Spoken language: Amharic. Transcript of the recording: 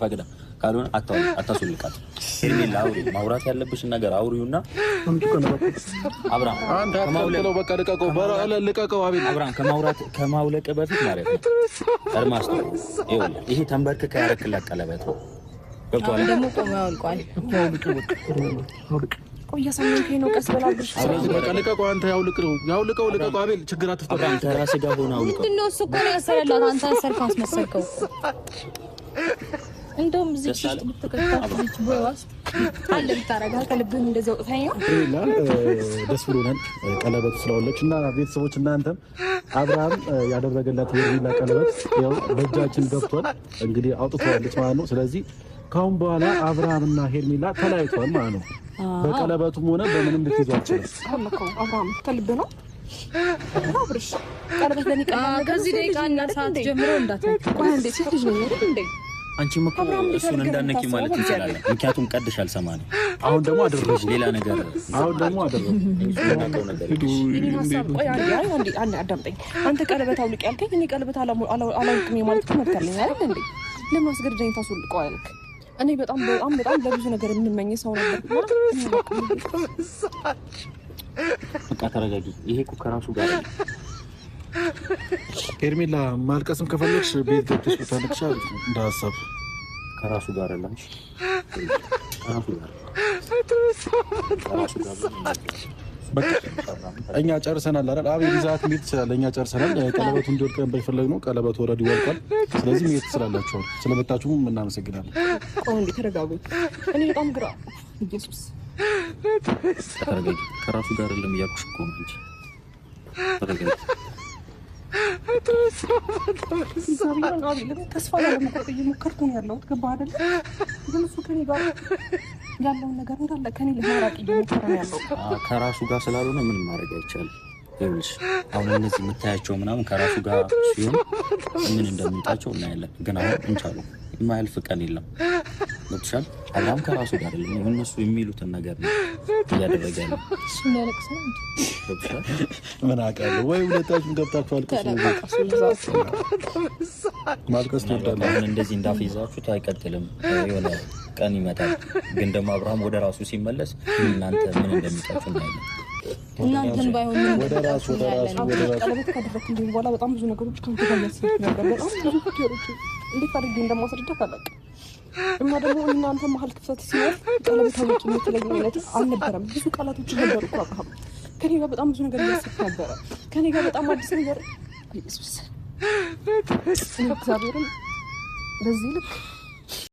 ፈቅዳ ካልሆነ አታስወልቃት። ሄርሜላ አውሪ፣ ማውራት ያለብሽን ነገር አውሪውና አብራም አንተ ከማውለቀው በቃ ልቀቀው፣ በራለ ልቀቀው። አቤት አብራም ከማውለቅ በፊት ማለት ነው ቀድማስ ነው ይሄ ተንበርክከ ያረክላት ቀለበት ነው። ገብቷል ደግሞ ቆሞ ያውልቋል። ቆያ ሰምንከኝ ነው ቀስ በላብሽ በቃ ልቀቀው። አንተ ያውልቀው ልቀቀው። አቤል ችግር አትፍጠር። አንተ ራስህ ጋር ሆነ አውልቀው። ምንድነው እሱ እኮ ነው ያሰረላት። አንተ አሰርከው አስመሰልከው። እንደውም እዚህ ውስጥ ብትከታተልች ቦይዋስ አለ ብታረጋ ከልብህ እንደዛው ታየው ይላ ደስ ብሎናል። ቀለበቱ ስለወለች እና ቤተሰቦች እናንተም አብርሃም ያደረገላት የሪላ ቀለበት ያው በእጃችን ገብቷል። እንግዲህ አውጥቷለች ማለት ነው። ስለዚህ ካሁን በኋላ አብርሃምና ሄርሜላ ተለያይተዋል ማለት ነው። በቀለበቱም ሆነ በምንም ልትይዟቸው አብርሃም ከልብ ነው አብርሽ ቀለበት ለኔ ከዚህ ደቂቃ እና ሰዓት ጀምሮ እንዳትነካ እንዴ ሴት ልጅ ነው እንዴ አንቺም እኮ እሱን እንዳነኪ ማለት እንችላለን። ምክንያቱም ቀድሽ አልሰማንም። አሁን ደግሞ አደረሽ ሌላ ነገር አሁን ደግሞ አደረሽ እኔ ሀሳብ ቆይ አንዴ አዳምጠኝ። አንተ ቀለበት አውልቅ ያልከኝ እኔ ቀለበት አላውልቅም ማለት መብት አለኝ አይደል እንዴ? ለምን አስገድደኝ ታስወልቀው ያልክ? እኔ በጣም ለብዙ ነገር የምመኝ ሰው ነበር። በቃ ተረጋጊ። ይሄ እኮ ከራሱ ጋር ሄርሜላ ማልቀስም ከፈለግሽ ቤት ገብተሽ ብታለቅሽ እንደ ሀሳብ ከራሱ ጋር አይደለም። በቃ እኛ ጨርሰናል አይደል? አቤት ይዛት ቤት ትችላለህ። እኛ ጨርሰናል። ቀለበቱ እንዲወድቅ ነበር የፈለግነው። ቀለበቱ ኦልሬዲ ወድቋል። ስለዚህ ቤት ትችላላችሁ። ስለመጣችሁም እናመሰግናለን። ቆይ እንዴ ተረጋጉ። እኔ በጣም ግራ ኢየሱስ ተረጋጊ። ከራሱ ጋር አይደለም እያልኩሽ እኮ ነው እንጂ ተረጋጊ። ተስፋ ላለመቁረጥ እየሞከርኩ ነው ያለሁት። ገባህ አይደል? ግን እሱ ከኔ ጋር ያለውን ነገር እንዳለ ከኔ ለማራቅ እየሞከረ ነው ያለው። ከራሱ ጋር ስላልሆነ ምንም ማድረግ አይቻልም። ይኸውልሽ አሁን እነዚህ የምታያቸው ምናምን ከራሱ ጋር ሲሆን ምን እንደሚጣቸው እናያለን። ግን አሁን እንቻሉ የማያልፍ ቀን የለም። ገብቶሻል? አብርሃም ከራሱ ጋር አይደለም። እነሱ የሚሉትን ነገር ነው እያደረገ ያለው። እሱ ያለቅስ ነው እንዴ? ገብቶሻል? ምን አውቃለሁ ወይ ሁለታችሁም ገብታችሁ አልቅሱ። ማልቀስ ትወዳለህ። አሁን እንደዚህ እንዳፈይዛችሁት አይቀጥልም። የሆነ ቀን ይመጣል። ግን ደግሞ አብርሃም ወደ ራሱ ሲመለስ እናንተ ምን እንደሚጣችሁ እናያለን። እናንተን ባይሆን ወደ ራሱ ቀለበት ካደረግኩኝ በኋላ በጣም ብዙ ነገሮች ከአንተ ጋር ያስፈልግ ነበር። በጣም ብዙ ፎቶዎች እንዴት አድርጌ እንደማስረዳት አላውቅም። እና ደግሞ እናንተ መሀል ክፍተት ሲኖር ቀለበት አውጪ የምትለኝ አይነት አልነበረም። ብዙ ቃላቶች ነበሩ እኮ አብርሃም ከኔ ጋር በጣም ብዙ ነገር እያሰብክ ነበረ። ከኔ ጋር በጣም አዲስ ነገር ኢየሱስ እግዚአብሔርን በዚህ ልክ